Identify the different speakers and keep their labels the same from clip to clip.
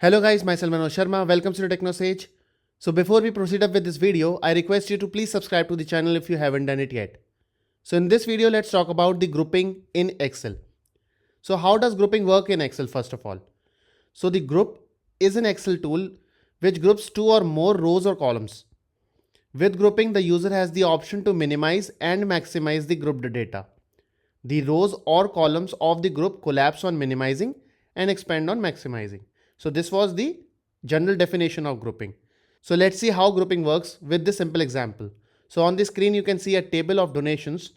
Speaker 1: Hello guys, myself Manoj Sharma. Welcome to the TechnoSage. So before we proceed up with this video, I request you to please subscribe to the channel if you haven't done it yet. So in this video, let's talk about the grouping in Excel. So how does grouping work in Excel first of all? So the group is an Excel tool which groups two or more rows or columns. With grouping, the user has the option to minimize and maximize the grouped data. The rows or columns of the group collapse on minimizing and expand on maximizing. So this was the general definition of grouping. So let's see how grouping works with this simple example. So on the screen, you can see a table of donations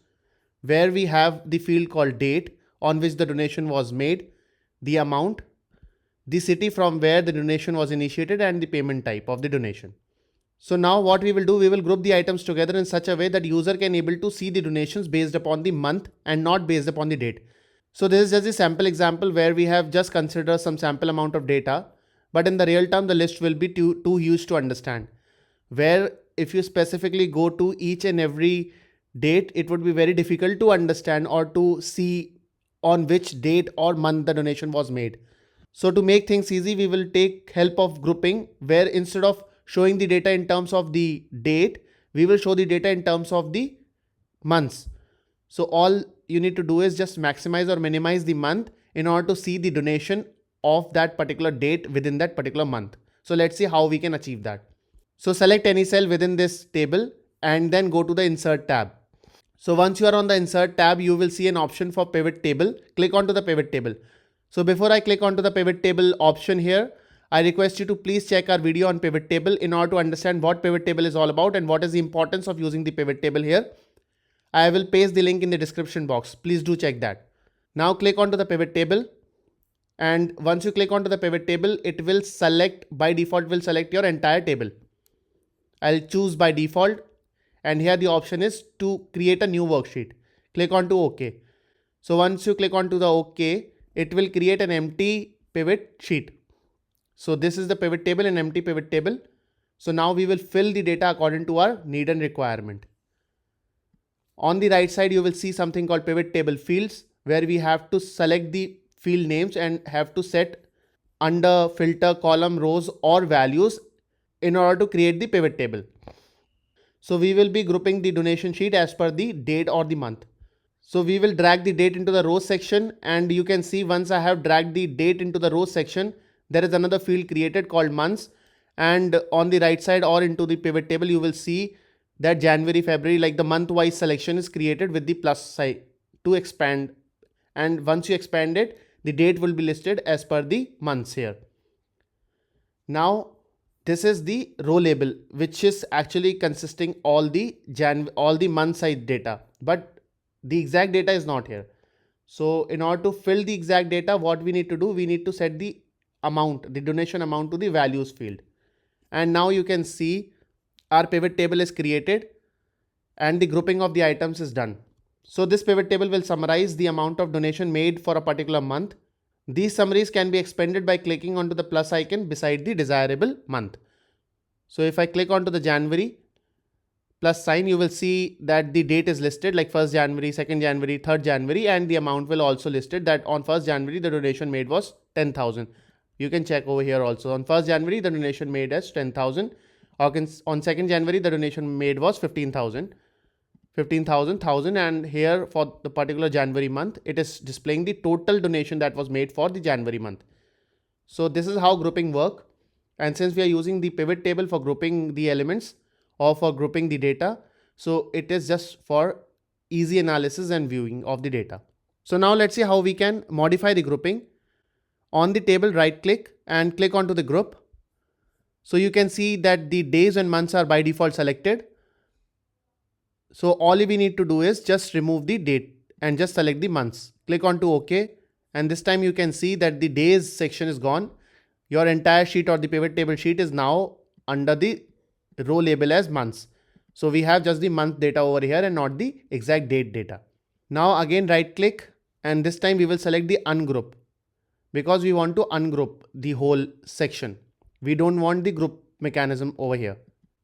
Speaker 1: where we have the field called date on which the donation was made, the amount, the city from where the donation was initiated, and the payment type of the donation. So now what we will do, we will group the items together in such a way that user can able to see the donations based upon the month and not based upon the date. So this is just a sample example where we have just considered some sample amount of data, but in the real term, the list will be too huge to understand. Where if you specifically go to each and every date, it would be very difficult to understand or to see on which date or month the donation was made. So to make things easy, we will take help of grouping where instead of showing the data in terms of the date, we will show the data in terms of the months. So all you need to do is just maximize or minimize the month in order to see the donation of that particular date within that particular month. So let's see how we can achieve that. So select any cell within this table and then go to the insert tab. So once you are on the insert tab, you will see an option for pivot table. Click onto the pivot table. So before I click onto the pivot table option here, I request you to please check our video on pivot table in order to understand what pivot table is all about and what is the importance of using the pivot table here. I will paste the link in the description box. Please do check that. Now click onto the pivot table. And once you click onto the pivot table, it will select, by default will select your entire table. I'll choose by default. And here the option is to create a new worksheet. Click onto OK. So once you click onto the OK, it will create an empty pivot sheet. So this is the pivot table, an empty pivot table. So now we will fill the data according to our need and requirement. On the right side, you will see something called pivot table fields where we have to select the field names and have to set under filter column rows or values in order to create the pivot table. So we will be grouping the donation sheet as per the date or the month. So we will drag the date into the rows section, and you can see once I have dragged the date into the rows section, there is another field created called months, and on the right side or into the pivot table, you will see that January, February, like the month wise selection is created with the plus sign to expand. And once you expand it, the date will be listed as per the months here. Now this is the row label, which is actually consisting all the month side data, but the exact data is not here. So in order to fill the exact data, what we need to do, we need to set the amount, the donation amount to the values field. And now you can see our pivot table is created and the grouping of the items is done. So this pivot table will summarize the amount of donation made for a particular month. These summaries can be expanded by clicking onto the plus icon beside the desirable month. So if I click onto the January plus sign, you will see that the date is listed like 1st January, 2nd January, 3rd January, and the amount will also listed that on 1st January the donation made was 10,000. You can check over here also. On 1st January the donation made as 10,000. On 2nd January the donation made was 15,000. 15,000, and here for the particular January month, it is displaying the total donation that was made for the January month. So this is how grouping work. And since we are using the pivot table for grouping the elements or for grouping the data, so it is just for easy analysis and viewing of the data. So now let's see how we can modify the grouping. On the table, right click and click onto the group. So you can see that the days and months are by default selected. So all we need to do is just remove the date and just select the months. Click on to OK. And this time you can see that the days section is gone. Your entire sheet or the pivot table sheet is now under the row label as months. So we have just the month data over here and not the exact date data. Now again right click, and this time we will select the ungroup because we want to ungroup the whole section. We don't want the group mechanism over here.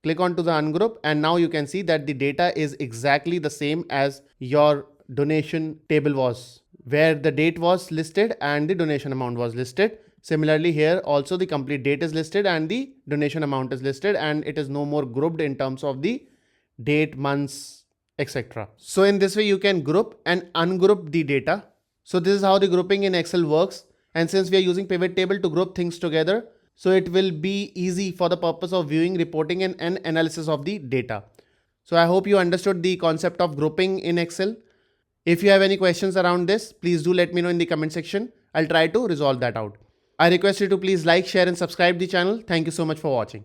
Speaker 1: Click on to the ungroup, and now you can see that the data is exactly the same as your donation table was, where the date was listed and the donation amount was listed. Similarly, here also the complete date is listed and the donation amount is listed, and it is no more grouped in terms of the date, months, etc. So in this way, you can group and ungroup the data. So this is how the grouping in Excel works. And since we are using pivot table to group things together, so it will be easy for the purpose of viewing, reporting, and analysis of the data. So I hope you understood the concept of grouping in Excel. If you have any questions around this, please do let me know in the comment section. I'll try to resolve that out. I request you to please like, share and subscribe the channel. Thank you so much for watching.